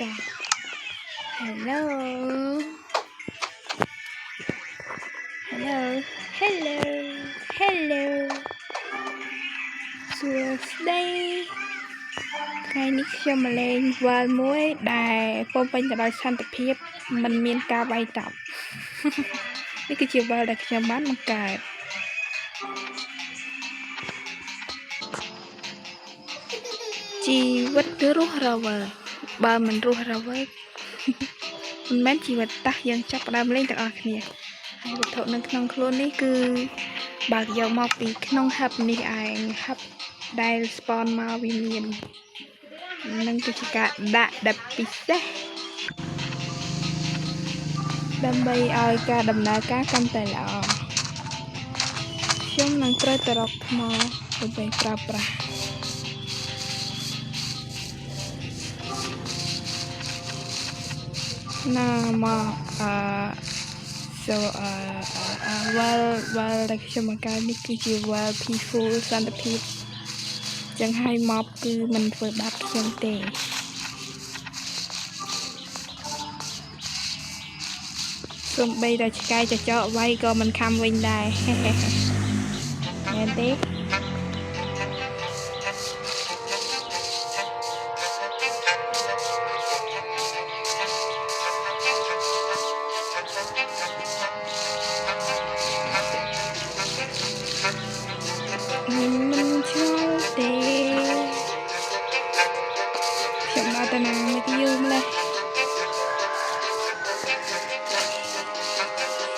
start. Hello. Hello. Hello. Hello. សួស្តីថ្ងៃនេះខ្ញុំមកលេងវល់មួយដែលពោរពេញទៅដោយសន្តិភាពមិនមានការវាយតប់នេះគឺជាវល់ដែលខ្ញុំបានបង្កើតជីវិតរស់រវើកបើមិនរស់រវើកមិនមែនជីវិតតះយើងចាប់ផ្ដើមលេងទាំងអស់គ្នាហើយវត្ថុនៅក្នុងខ្លួននេះគឺបើកយកមកពីក្នុងហឹបនេះឯងហឹបដែល spawn មកវាមាននឹងគឺជាការដាក់ដិបពិសេសដើម្បីឲ្យការដំណើរការកាន់តែល្អខ្ញុំនឹងត្រូវទៅរកថ្មដើម្បីប្រើប្រាស់ណាមកវល់ដែលខ្ញុំបង្កើតនេះគឺជាវល់ peaceful សន្តិភាពចឹងហើយមកគឺមិនធ្វើបាបខ្ញុំទេសូម្បីតែឆ្កែចចកវាយក៏មិនខំវិញដែរមែនទេមិនឆ្ងល់ទេខ្ញុំមកតាណាមកយូរម្លេះ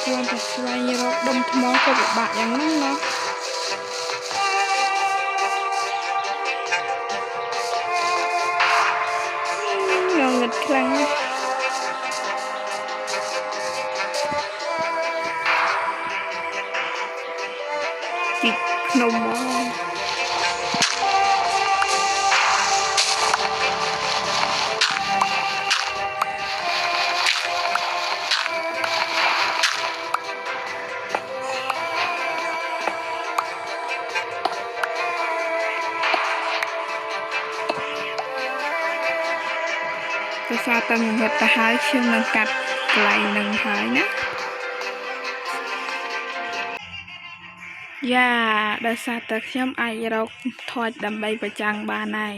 ខ្ញុំទៅស្វែងរកដុំថ្មក៏ពិបាកយ៉ាងហ្នឹងណាងងឹតខ្លាំងណាស់ជីកភ្នំមកដោយសារតែងងឹតទៅហើយខ្ញុំនឹងកាត់កន្លែងនឹងហើយណាយ៉ាដោយសារតែខ្ញុំអាចរកថចដើម្បីប្រចាំងបានហើយ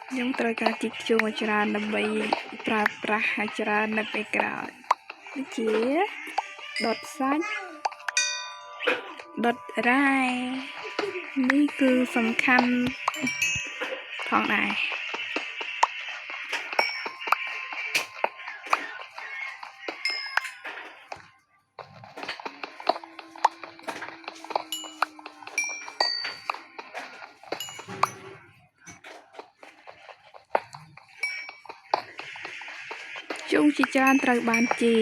ខ្ញុំត្រូវការជីកជួងច្រើនដើម្បីប្រើប្រាស់ឲ្យច្រើននៅពេលក្រោយដូចជាដុតសាច់ដុតរ៉ែនេះគឺសំខាន់ផងដែរជុំជាច្រើនត្រូវបានជី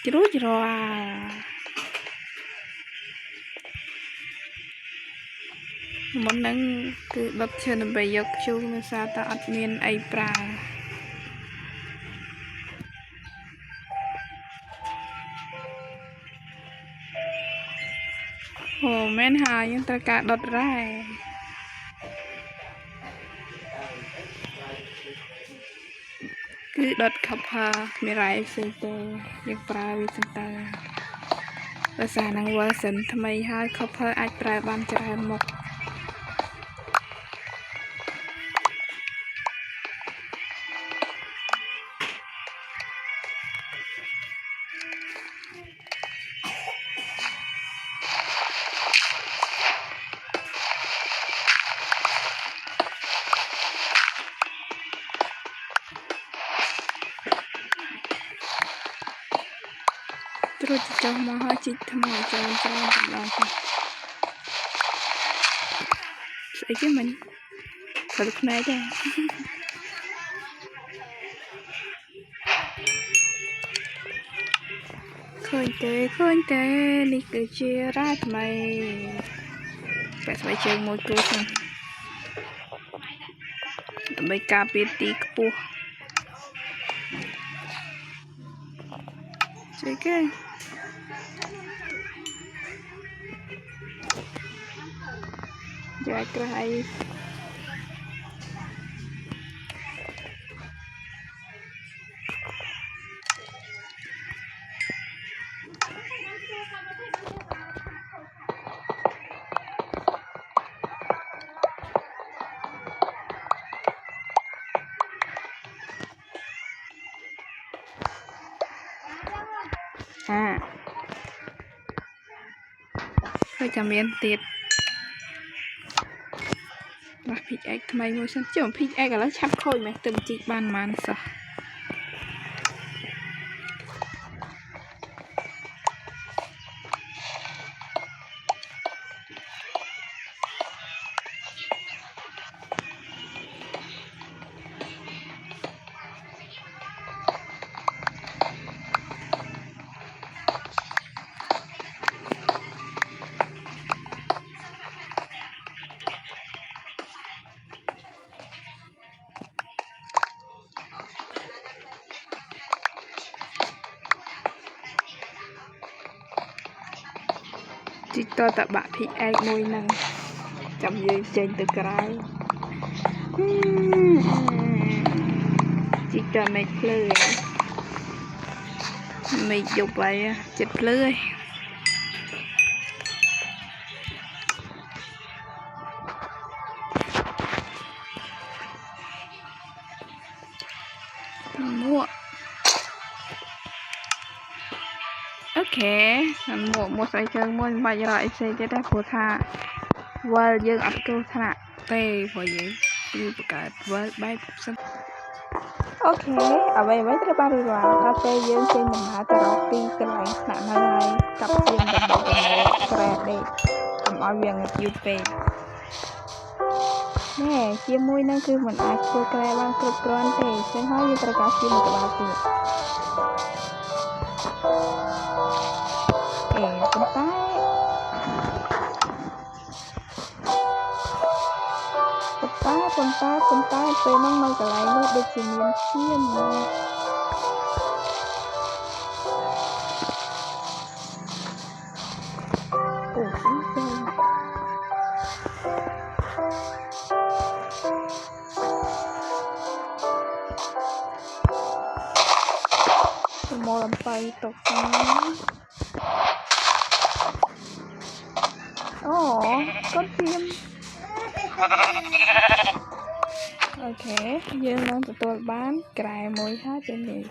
ករួចរាល់មុនហ្នឹងគឺដុតឈើដើម្បីយកជូរដោយសារតែអត់មានអីប្រើអូមែនហើយយើងត្រូវការដុតរ៉ែគឺដុត copper មានរ៉ែផ្សេងទេយើងប្រើវាសិនតើដោយសារនឹង version ថ្មីហើយ copper អាចប្រើបានច្រើនមុខត្រួតចុះមកហើយជីកថ្មច្រើនម្ដងស្អីគេមិញធ្វើខ្មែរទេឃើញទេនេះគឺជារ៉ែថ្មីបែបស្បែកជើងមួយគូផងដើម្បីការពារទីខ្ពស់ស្អីគេយ៉ាក្រៃ ហើយចាំមានទៀតបាទភីកអែកថ្មីមួយសិនចុះភីកអែកឥឡូវឆាប់ខូចមែនទៅជីកបានប៉ុន្មានសោះជីកតបាក់ភីកអែកមួយហ្នឹងចាំយើងចេញទៅក្រៅជីកតមេឃភ្លឺមេឃយប់ហើយចិត្តភ្លឺហើយមួកអូខេមួកស្អីជើងមួយមិនបាច់រកអីផ្សេងទៀតទេព្រោះថាវល់យើងអត់គ្រោះថ្នាក់ទេព្រោះយើងគឺបង្កើតវល់បែបផ្សេងអូខេអ្វីត្រូវបានរួចរាល់ដល់ពេលយើងចេញដំណើរទៅរកទីកន្លែងស្នាក់នៅហើយកាប់ជាងដើម្បីក្រែដេកកុំឲ្យវាងយឺតពេកណែជាមួយនឹងគឺមិនអាចធ្វើក្រែបានគ្រប់គ្រាន់ទេចឹងហើយយើងត្រូវការជាមួយក្បាលទៀតប៉ុន្តែពេលហ្នឹងនៅកន្លែងនោះដូចជាមានឈាមមកអំបៅទុកអូកូនឈាមអូខេយើងនឹងទទួលបានក្រែមួយហើយពេលនេះ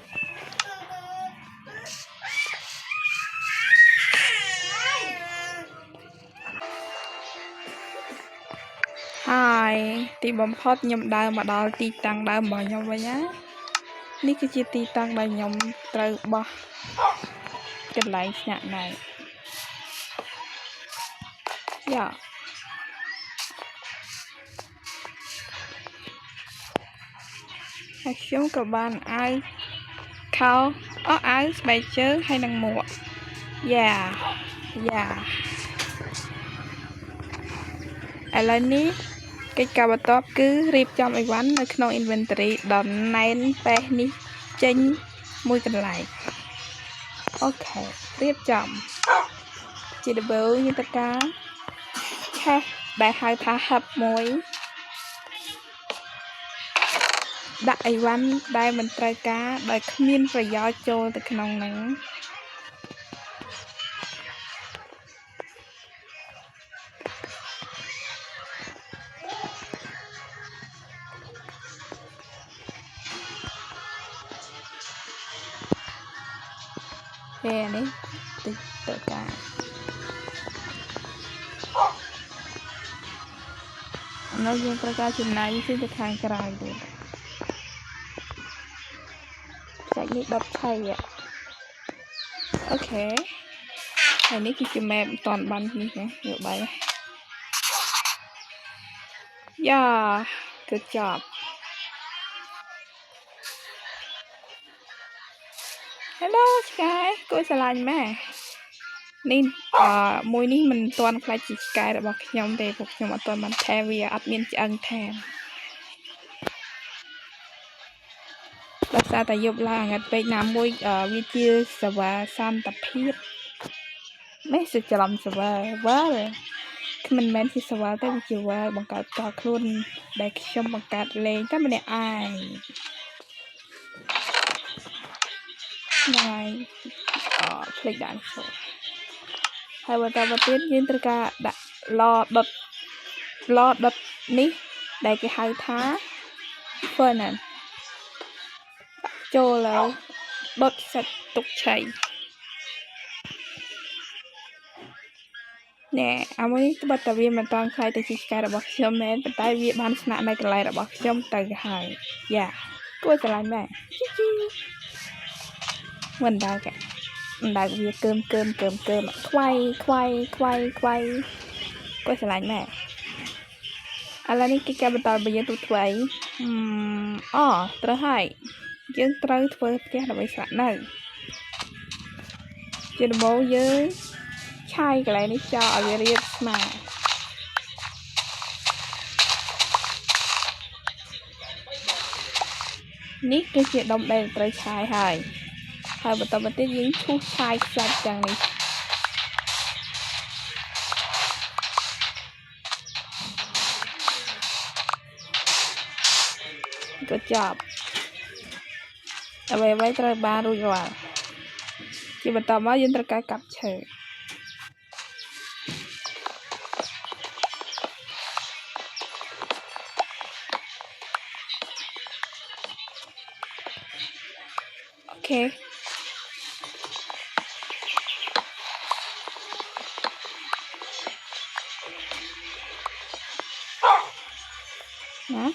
ហើយទីបំផុតខ្ញុំដើរមកដល់ទីតាំងដើមរបស់ខ្ញុំវិញណានេះគឺជាទីតាំងដែលខ្ញុំត្រូវបោះកន្លែងស្នាក់នៅយ៉ាហើយខ្ញុំក៏បានអាវខោអាវស្បែកជើងហើយនឹងមួកយ៉ាឥឡូវនេះកិច្ចការបន្ទាប់គឺរៀបចំអីវ៉ាន់នៅក្នុង inventory ដល់ណែនពេះនេះចេញមួយកន្លែងអូខេរៀបចំជាដំបូងយើងត្រូវការឆេះដែលហៅថា hub មួយដាក់អីវ៉ាន់ដែលមិនត្រូវការដោយគ្មានប្រយោជន៍ចូលទៅក្នុងហ្នឹងពេលនេះតិចទៅការនៅយើងត្រូវការចំណាយទៅខាងក្រៅទៀតចែកនេះដុតឆៃអូខេហើយនេះគឺជា map មិនតាន់បាននេះណាយកបាយយ៉ាគឺចប់Hello ឆ្កែគួយស្រឡាញ់ម៉ែនេះមួយនេះមិនទាន់ខ្លាចជាឆ្កែរបស់ខ្ញុំទេពួកខ្ញុំអត់ទាន់បានថែវាអត់មានឆ្អឹងថែមដោយសារតែយប់ឡើងអាងឹតពេកណាមួយវាជាសេវាសន្តិភាពមិនសិច្រឡំសេវាវ៉ាមិនមែនជាសេវាទេវាជាវ៉ាបង្កើតតខ្លួនដែលខ្ញុំបង្កើតលេងតែម្នាក់ឯងហើយផ្លេចដាក់ចូលហើយបន្តមកទៀតយើងត្រូវការដាក់ឡដុតនេះដែលគេហៅថា furnace ចូលហើយដុតសាច់ទុកឆៃ nè à mới bắt đầu viên mà toàn khai từ chỉ cái là bọc xôm mẹ bắt tay viên ban sẵn này cái lại là bọc xôm từ hải dạ tôi sẽ làm mẹ mình đào kệ mình đào việc cơm khoai tôi sẽ làm mẹอะไรนี่กิจกรรมตอนไปยังตัวไว้อ๋อตระหายยังตระเฟิร์สแกเราไปสระนั่นจะโบเยอะใช่กันเลยนี่จอเอาเรียบมานี่ก็จะดมได้ตระชายหายหายบนตัวมันจะยิงชูชายสัตว์จังนี่ก็จับเอาไว้ตระบารุยว่าchỉ bật tàu máu dân tất cả cặp chờ ok hả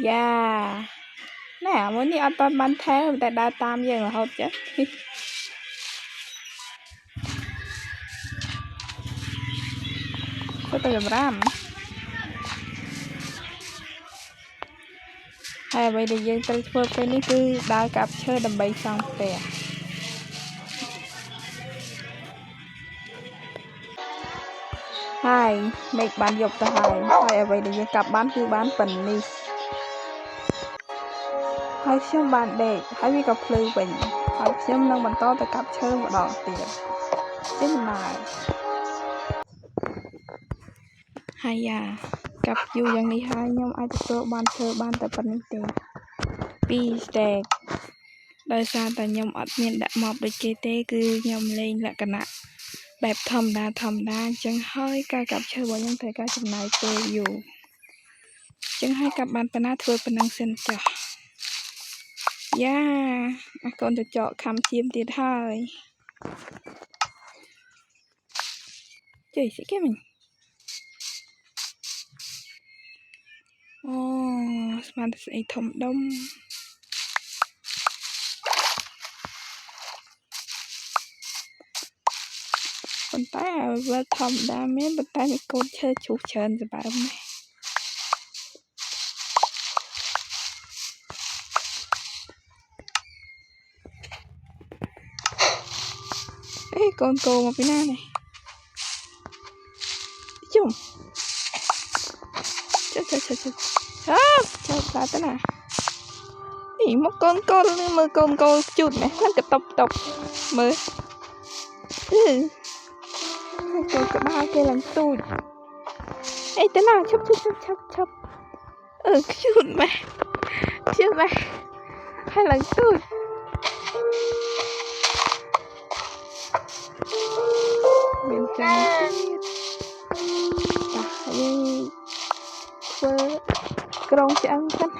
yeah nè muốn đi ăn toàn bán thế tại đa tam giờ là hột chứ có từ ram hay bây giờ dân tới phơi cái này cứ đào cặp chơi đầm bay xong tè hai mấy bán dục ta hai bây giờ dân cặp bán cứ bán phần đi hai xem bạn để hai bị cặp lư bình hai xem năng bàn to ta cặp chơi một đòn tiền thế này hay à cặp dùយ៉ាងនេះហើយខ្ញុំអាចទទួលបានធ្វើបានតែប៉ុណ្្នេះទេ2 stack ដោយសារតែខ្ញុំអត់មានដាក់មកដូចគេទេគឺខ្ញុំលេងលក្ខណៈបែបធម្មតាអញ្ចឹងហើយការកាប់ឈើរបស់ខ្ញុំត្រូវការចំណាយពេលយូរអញ្ចឹងហើយកាប់បានប៉ុណ្ណាធ្វើប៉ុណ្ណឹងសិនចុះយ៉ាអាកូនទៅចកខំជៀមទៀតហើយជួយសិគេមិញអូស្មានតែស្អីធំដុំប៉ុន្តែវាធម្មតាមែនប៉ុន្តែមានកូនឈើជ្រុះច្រើនសម្បើមណាស់អេកូនគោមកពីណានេះជុំចាំចាំតាទៅណានេះមកកូនកោលនេះមើលកូនកោលជូតនេះហ្នឹងក៏តបមើលកូនក្បាលគេឡើងទូចអីទៅណាឈប់ជូតម៉ែហើយឡើងទូចមានចាំទៀតតាយើងធ្វើក្រងឆ្អឹងសិន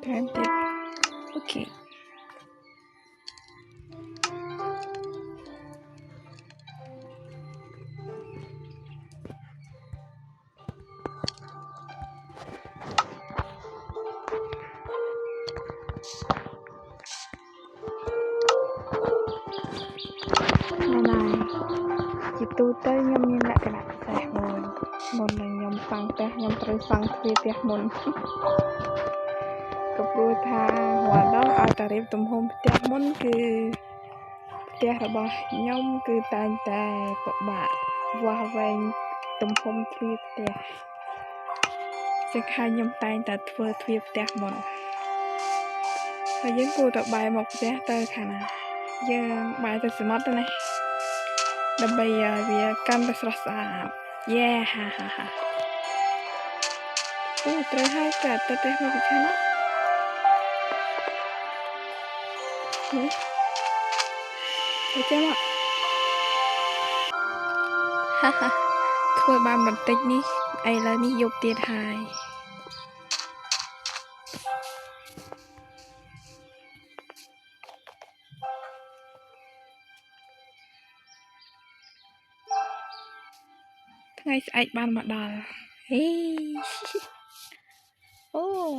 ថែមទៀតអូខេជាទូទៅខ្ញុំមានលក្ខណៈពិសេសមួយមុននឹងខ្ញុំសង់ផ្ទះខ្ញុំត្រូវសង់ទ្វារផ្ទះមុនក៏ព្រោះថារាល់ដងឲ្យតារៀបទំហំផ្ទះមុនគឺផ្ទះរបស់ខ្ញុំគឺតែងតែពិបាកវាស់វែងទំហំទ្វារផ្ទះចឹងហើយខ្ញុំតែងតែធ្វើទ្វារផ្ទះមុនហើយយើងគួរតែបែរមកផ្ទះទៅខាងណាយើងបែរទៅសមុទ្រទៅណាដើម្បីឲ្យវាកាន់តែស្រស់ស្អាត yeah ha ha ha trời hai cả tao tao mà bị chán á thấy chưa ạ ha ha thôi ba mình tích đi ai là đi dục tiền hài ngày ai ban mà đòi hey ô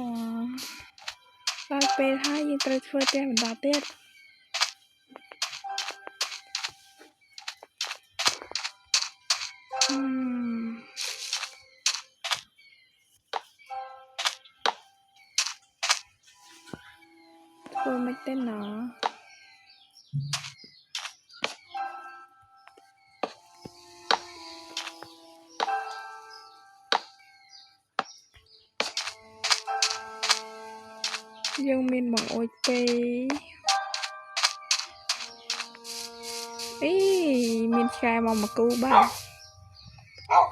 ba pe hai nhưng trời phơi tiền mình đòi tiền thôi mấy tên nó dương miền bằng ôi pe ý miền khai mong mà cứu ba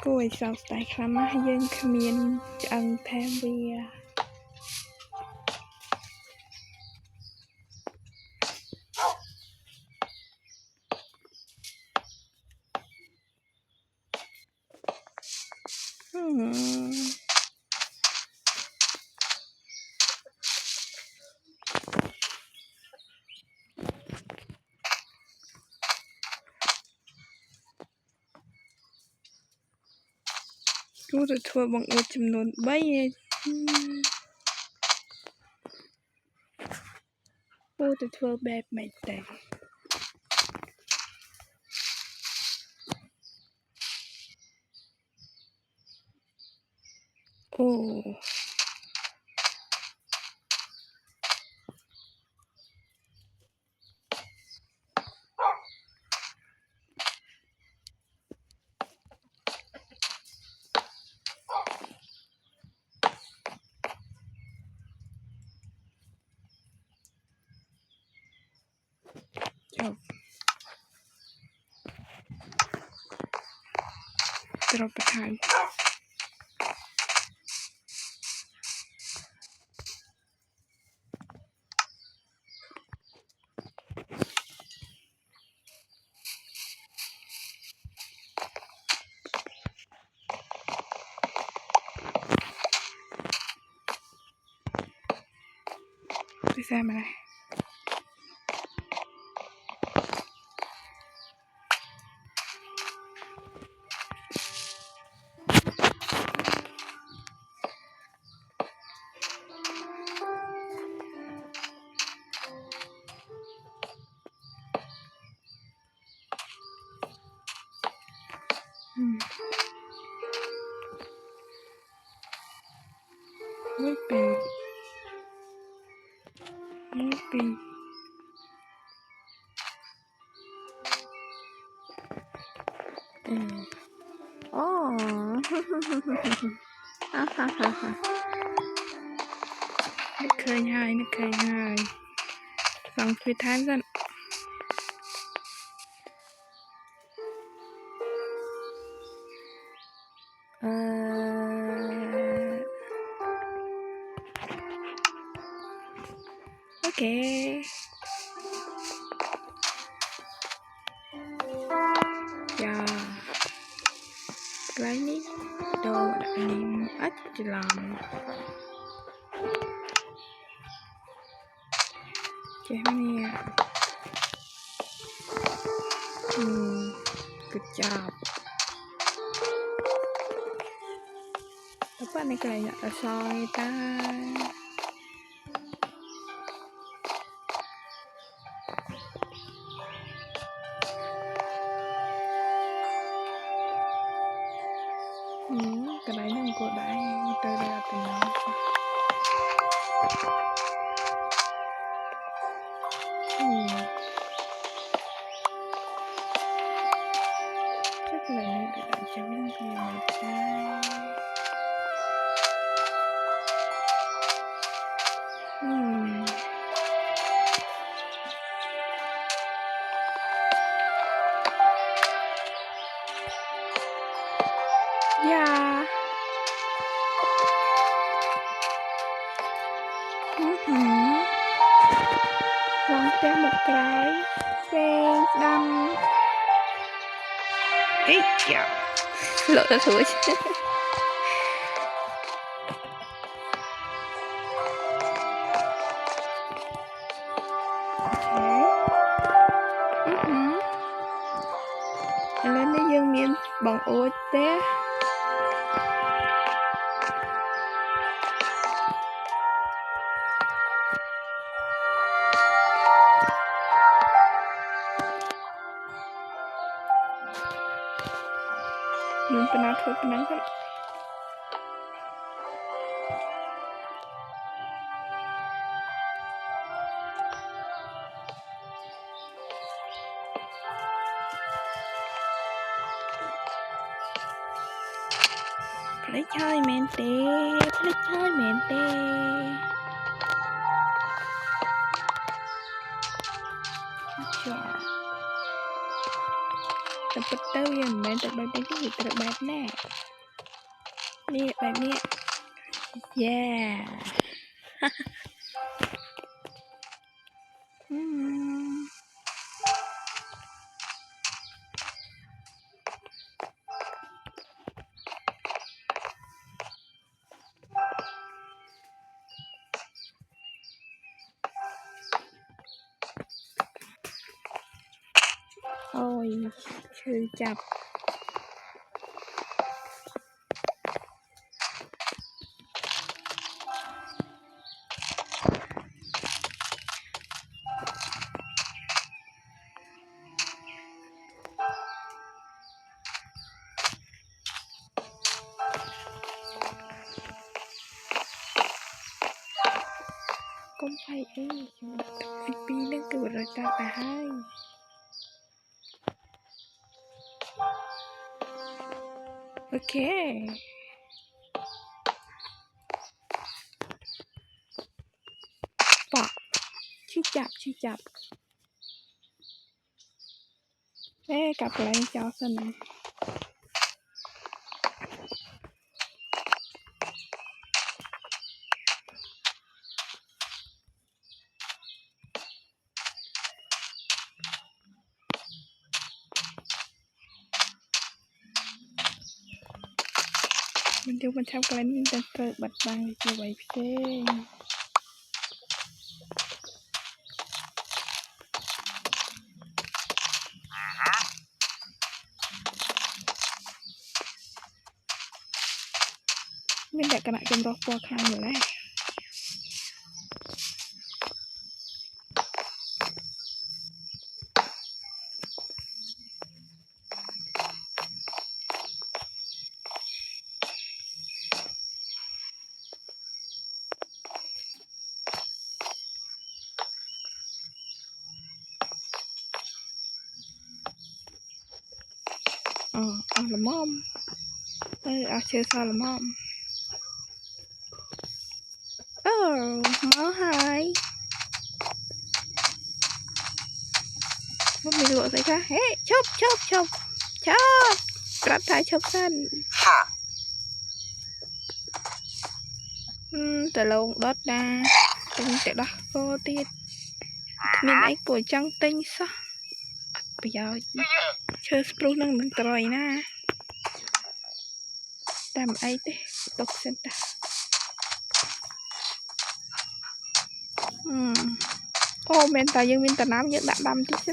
cô ấy sao tại khám á dương miền chẳng thêm bia cô được thua bằng ôi chùm nôn bay cô được thua bẹp mày tệ ô drop it high đi xem này mới bị oh ha ha ha ha nó khơi hai bằng phía thái dân ok yeah cái này đồ đại niệm ít làm chém nè good job dapat nih kayaknya soalnya ta cái đấy nó của đại tới đây từ nó chắc là như để đại cho những gì mà trai té một cái xe đâm ấy chà lỡ ra thử chứ lên đây dương miền bằng ô té mình pernah thôi pernah kan play chơi men têแต่ปัตเตอร์ยังไม่แต่แบบนี้ที่แต่แบบแน่นี่แบบนี้ yeah โอ้ยคือจับก้มไปอีกปีนึงคือเราจะไปให้โอเคปะชื่อจับกลับอะไรเจ้าสนะมันดูมันทำกันมันจะเกิดบัดบังจะไว้เพ่ไม่ได้กระหน่ำจำรอปอคางอยู่แล้วเอาละม่อมเอาเชื้อซาละม่อมหมอหายไม่รู้อะไรคะเฮ้ชอบกระต่ายชอบสั้นแต่ลงđốt đa tinhแต่đó cô tiết mình ấy của trăng tinh sao bây giờ chơi spru năng đừng tỏi na làm ấy thế tộc sen ta ô men ta dương men ta nám dương đã đâm tí chứ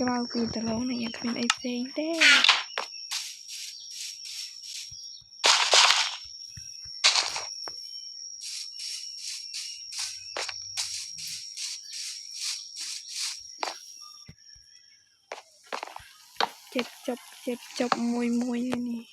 Kalau kita lawan yang kami isi deh. Chep chop mui ini.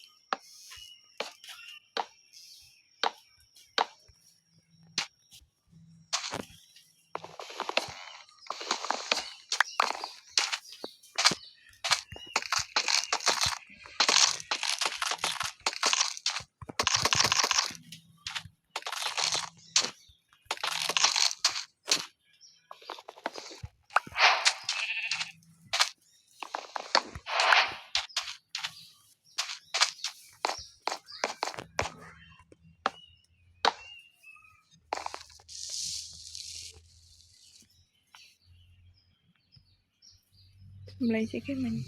lấy gì cái mình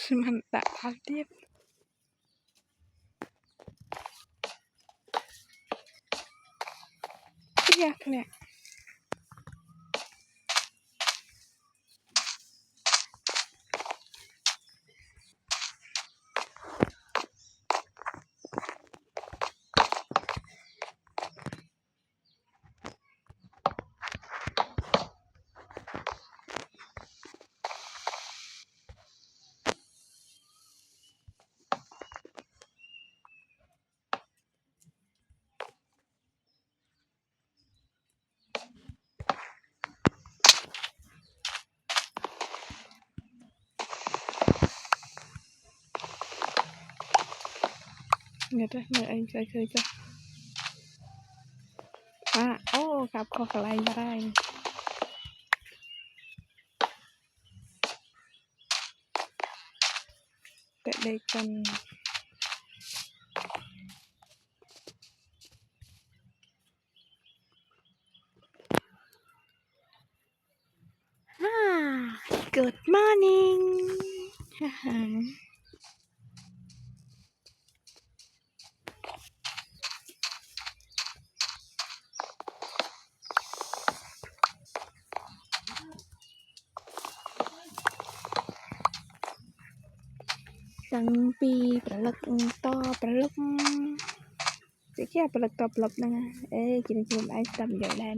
mình đã tháo tiếp cái nè người ta mời anh chơi chơi cho ô gặp con lại ra đây tại đây cần good morning tăng pi perlek to perlek sẽ kia perlek to perlek nè ê chị đừng ai tầm giờ này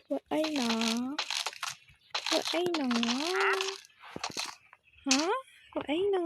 vợ ấy nó hả vợ ấy nó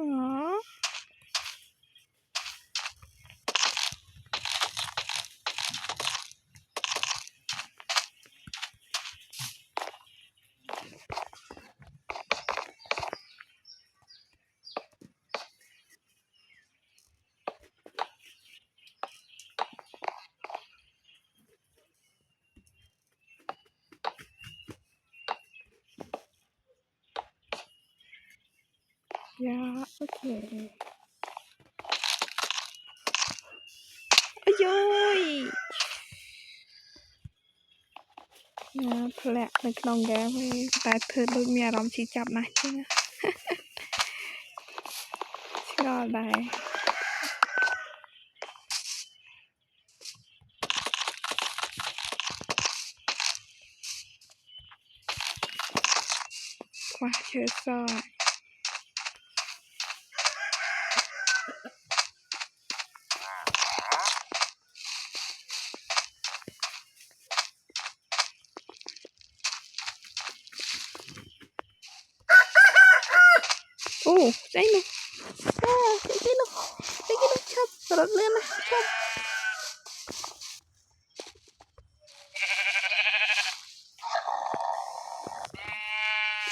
dạ ok ôi dồiแผลในขนมแกไม่แต่เธอดูมีอารมณ์ชี้จับนะจริงก็ได้กว่าเชื่อซอยโอ้ใจหนูใจหนูชอบรถเลื่อนนะชอบ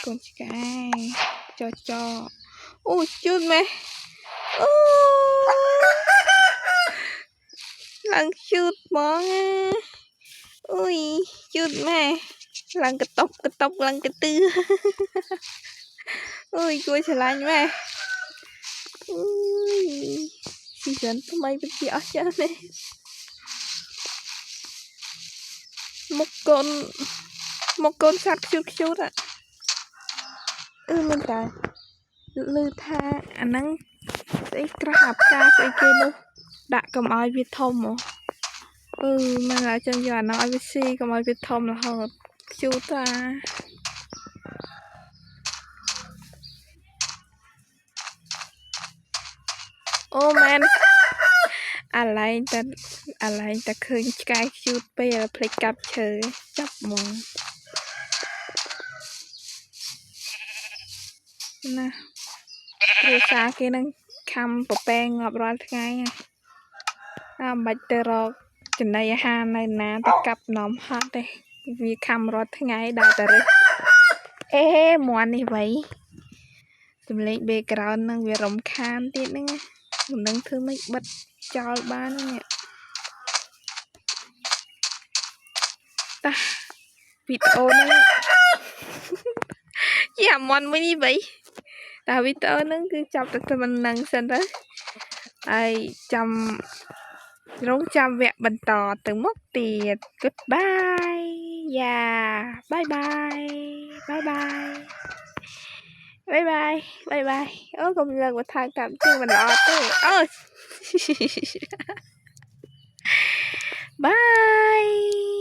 กดไก่จอโอ้จุดไหมโอ้หลังจุดมองอุ้ยจุดไหมหลังกระตบหลังกระตืออุ้ยกลัวฉลาดไหมอุ้ยสีสันทำไมเป็นสีอ๋อจ้าเนี่ยmột con sắt chút ạ mình tại lư tha anh nắng cái hộp ca cái kia nữa đã cầm ai việt thông mà mà lại chân giờ nó ai việt si cầm ai việt thông là hơn chú ta ô manอะไรแต่คืนกายชุดไปพลิกกับเฉยจับมองนะเรือซาเกนังคำปะแปงงอบร้อนไงบัดเตอรอกจนในฮาในน้ำตะกับน้อมฮอตเลย vì khăm rót thế ngay đào tờ rực ê món này vậy tụi lên background năng về rộng khan tiết nữa nghe mình đang thử mấy bật cho ba nữa nghe ta video nó dạ món mới như vậy ta video nó cứ chọc được cho mình nâng xem đó ai chăm rong chăm vẹn bần tỏ từng mốc tiệt goodbye yeah bye bye bye bye bye bye bye bye ơ còn lần một thằng cảm chưa mình lọt đấy ơ bye